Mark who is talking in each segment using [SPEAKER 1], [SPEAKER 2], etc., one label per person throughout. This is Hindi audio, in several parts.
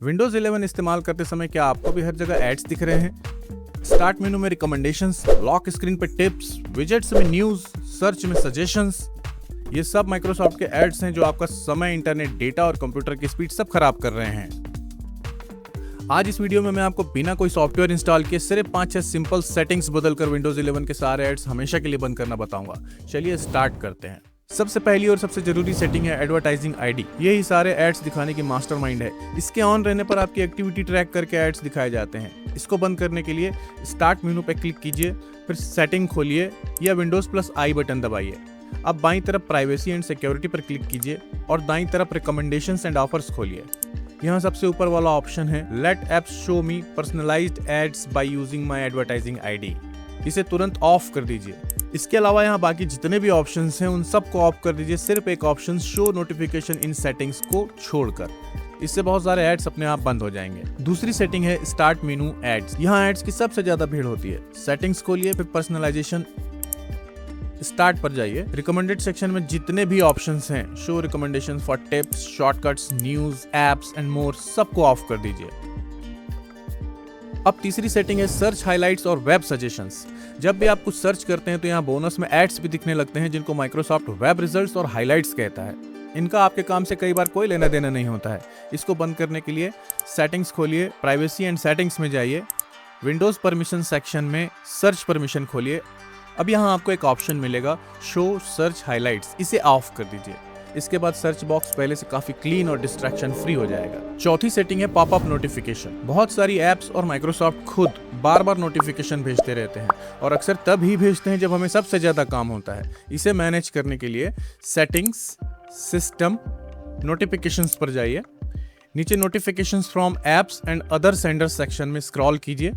[SPEAKER 1] विंडोज 11 इस्तेमाल करते समय क्या आपको भी हर जगह एड्स दिख रहे हैं? स्टार्ट मेनू में रिकमेंडेशंस, लॉक स्क्रीन पे टिप्स, विजेट्स में न्यूज, सर्च में सजेशंस, ये सब माइक्रोसॉफ्ट के एड्स हैं जो आपका समय, इंटरनेट, डेटा और कंप्यूटर की स्पीड सब खराब कर रहे हैं। आज इस वीडियो में मैं आपको बिना कोई सॉफ्टवेयर इंस्टॉल किए सिर्फ 5-6 सिंपल सेटिंग्स बदलकर विंडोज 11 के सारे एड्स हमेशा के लिए बंद करना बताऊंगा। चलिए स्टार्ट करते हैं। सबसे पहली और सबसे जरूरी सेटिंग है एडवर्टाइजिंग आईडी। यही सारे एड्स दिखाने की मास्टरमाइंड है। इसके ऑन रहने पर आपकी एक्टिविटी ट्रैक करके एड्स दिखाए जाते हैं। इसको बंद करने के लिए स्टार्ट मेनू पर क्लिक कीजिए, फिर सेटिंग खोलिए या विंडोज+I बटन दबाइए। अब बाईं तरफ प्राइवेसी एंड सिक्योरिटी पर क्लिक कीजिए और दाईं तरफ रिकमेंडेशंस एंड ऑफर्स खोलिए। यहाँ सबसे ऊपर वाला ऑप्शन है let apps show me personalised ads by using my advertising ID. इसे तुरंत ऑफ कर दीजिए। इसके अलावा यहाँ बाकी जितने भी ऑप्शंस हैं उन सबको ऑफ कर दीजिए, सिर्फ एक ऑप्शन शो नोटिफिकेशन इन सेटिंग्स को छोड़कर। इससे बहुत सारे एड्स अपने आप बंद हो जाएंगे। दूसरी सेटिंग है स्टार्ट मेनू एड्स। यहाँ एड्स की सबसे ज्यादा भीड़ होती है। सेटिंग्स खोलिए, फिर पर्सनलाइजेशन, स्टार्ट पर जाइए। रिकमेंडेड सेक्शन में जितने भी ऑप्शंस हैं, show recommendations for tips, shortcuts, news, apps and more, सबको ऑफ कर दीजिए। अब तीसरी सेटिंग है सर्च हाइलाइट्स और वेब सजेशंस। जब भी आप कुछ सर्च करते हैं तो यहाँ बोनस में एड्स भी दिखने लगते हैं जिनको माइक्रोसॉफ्ट वेब रिजल्ट्स और हाइलाइट्स कहता है। इनका आपके काम से कई बार कोई लेना देना नहीं होता है। इसको बंद करने के लिए सेटिंग्स खोलिए, प्राइवेसी एंड सेटिंग्स में जाइए, विंडोज परमिशन सेक्शन में सर्च परमिशन खोलिए। अब यहाँ आपको एक ऑप्शन मिलेगा शो सर्च हाइलाइट्स, इसे ऑफ कर दीजिए। इसके बाद सर्च बॉक्स पहले से काफी क्लीन और डिस्ट्रैक्शन फ्री हो जाएगा। चौथी सेटिंग है पॉपअप नोटिफिकेशन। बहुत सारी एप्स और माइक्रोसॉफ्ट खुद बार बार नोटिफिकेशन भेजते रहते हैं और अक्सर तब ही भेजते हैं जब हमें सबसे ज्यादा काम होता है। इसे मैनेज करने के लिए सेटिंग्स, सिस्टम, नोटिफिकेशंस पर जाइए। नीचे notifications from apps and other senders section में स्क्रॉल कीजिए।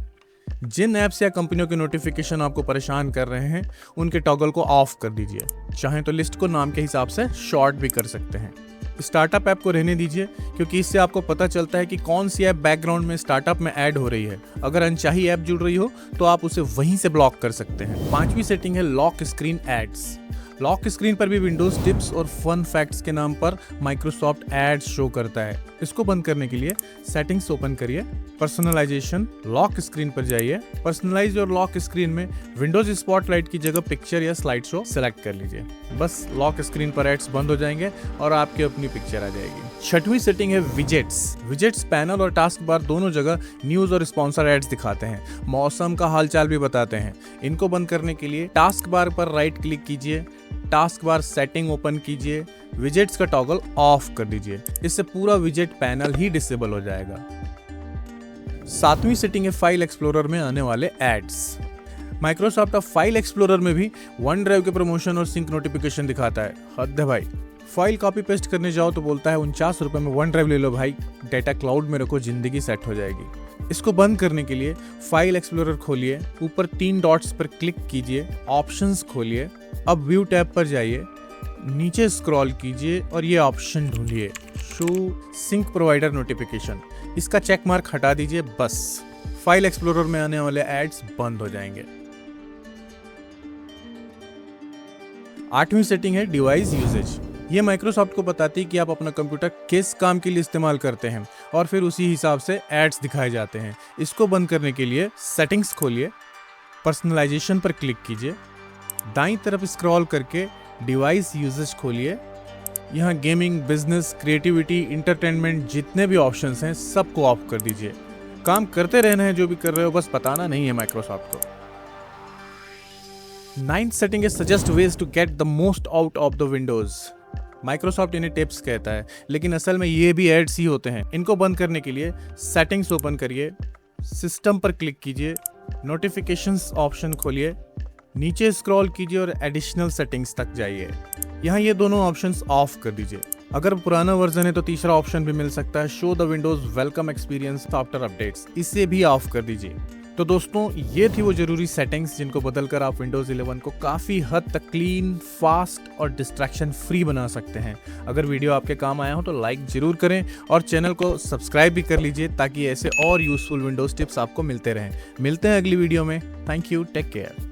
[SPEAKER 1] जिन ऐप्स या कंपनियों के नोटिफिकेशन आपको परेशान कर रहे हैं उनके टॉगल को ऑफ कर दीजिए। चाहें तो लिस्ट को नाम के हिसाब से शॉर्ट भी कर सकते हैं। स्टार्टअप ऐप को रहने दीजिए क्योंकि इससे आपको पता चलता है कि कौन सी ऐप बैकग्राउंड में स्टार्टअप में ऐड हो रही है। अगर अनचाही ऐप जुड़ रही हो तो आप उसे वहीं से ब्लॉक कर सकते हैं। पांचवी सेटिंग है lock screen ads. Lock screen पर भी विंडोज टिप्स और फन फैक्ट्स के नाम पर माइक्रोसॉफ्ट एड्स शो करता है। इसको बंद करने के लिए सेटिंग्स ओपन करिए, पर्सनलाइजेशन, लॉक स्क्रीन पर जाइए। पर्सनलाइज और लॉक स्क्रीन में विंडोज स्पॉटलाइट की जगह पिक्चर या स्लाइड शो सेलेक्ट कर लीजिए। बस लॉक स्क्रीन पर एड्स बंद हो जाएंगे और आपकी अपनी पिक्चर आ जाएगी। छठवीं सेटिंग है विजेट्स। विजेट्स पैनल और टास्क बार दोनों जगह न्यूज और स्पॉन्सर एड्स दिखाते हैं, मौसम का हालचाल भी बताते हैं। इनको बंद करने के लिए टास्क बार पर राइट क्लिक कीजिए, टास्क बार सेटिंग ओपन कीजिए, विजेट्स का टॉगल ऑफ कर दीजिए। इससे पूरा विजेट पैनल ही डिसेबल हो जाएगा। सातवीं सेटिंग है फाइल एक्सप्लोरर में आने वाले एड्स। माइक्रोसॉफ्ट अब फाइल एक्सप्लोरर में भी वन ड्राइव के प्रमोशन और सिंक नोटिफिकेशन दिखाता है। हद है भाई। फाइल कॉपी पेस्ट करने जाओ तो बोलता है 49 रुपए में वन ड्राइव ले लो भाई, डेटा क्लाउड में रखो, जिंदगी सेट हो जाएगी। इसको बंद करने के लिए फाइल एक्सप्लोरर खोलिए, ऊपर 3 डॉट्स पर क्लिक कीजिए, ऑप्शंस खोलिए। अब व्यू टैब पर जाइए, नीचे स्क्रॉल कीजिए और ये ऑप्शन ढूंढिए शो सिंक प्रोवाइडर नोटिफिकेशन। इसका चेक मार्क हटा दीजिए। बस फाइल एक्सप्लोरर में आने वाले एड्स बंद हो जाएंगे। आठवीं सेटिंग है डिवाइस यूजेज। ये माइक्रोसॉफ्ट को बताती है कि आप अपना कंप्यूटर किस काम के लिए इस्तेमाल करते हैं और फिर उसी हिसाब से एड्स दिखाए जाते हैं। इसको बंद करने के लिए सेटिंग्स खोलिए, पर्सनलाइजेशन पर क्लिक कीजिए, दाईं तरफ स्क्रॉल करके डिवाइस यूजेज खोलिए। यहाँ गेमिंग, बिजनेस, क्रिएटिविटी, इंटरटेनमेंट, जितने भी ऑप्शंस हैं सबको ऑफ कर दीजिए। काम करते रहना है जो भी कर रहे हो, बस बताना नहीं है माइक्रोसॉफ्ट को। 9th सेटिंग है suggest ways to get the most out of the Windows. Microsoft इन्हें टिप्स कहता है लेकिन असल में ये भी एड्स ही होते हैं। इनको बंद करने के लिए सेटिंग्स ओपन करिए, सिस्टम पर क्लिक कीजिए, नोटिफिकेशंस ऑप्शन खोलिए, नीचे स्क्रॉल कीजिए और एडिशनल सेटिंग्स तक जाइए। यहाँ ये दोनों ऑप्शंस ऑफ कर दीजिए। अगर पुराना वर्जन है तो तीसरा ऑप्शन भी मिल सकता है show the Windows welcome experience after updates, इसे भी ऑफ कर दीजिए। तो दोस्तों ये थी वो जरूरी सेटिंग्स जिनको बदलकर आप विंडोज 11 को काफी हद तक क्लीन, फास्ट और डिस्ट्रैक्शन फ्री बना सकते हैं। अगर वीडियो आपके काम आया हो तो लाइक जरूर करें और चैनल को सब्सक्राइब भी कर लीजिए ताकि ऐसे और यूजफुल विंडोज टिप्स आपको मिलते रहें। मिलते हैं अगली वीडियो में। Thank you, take care.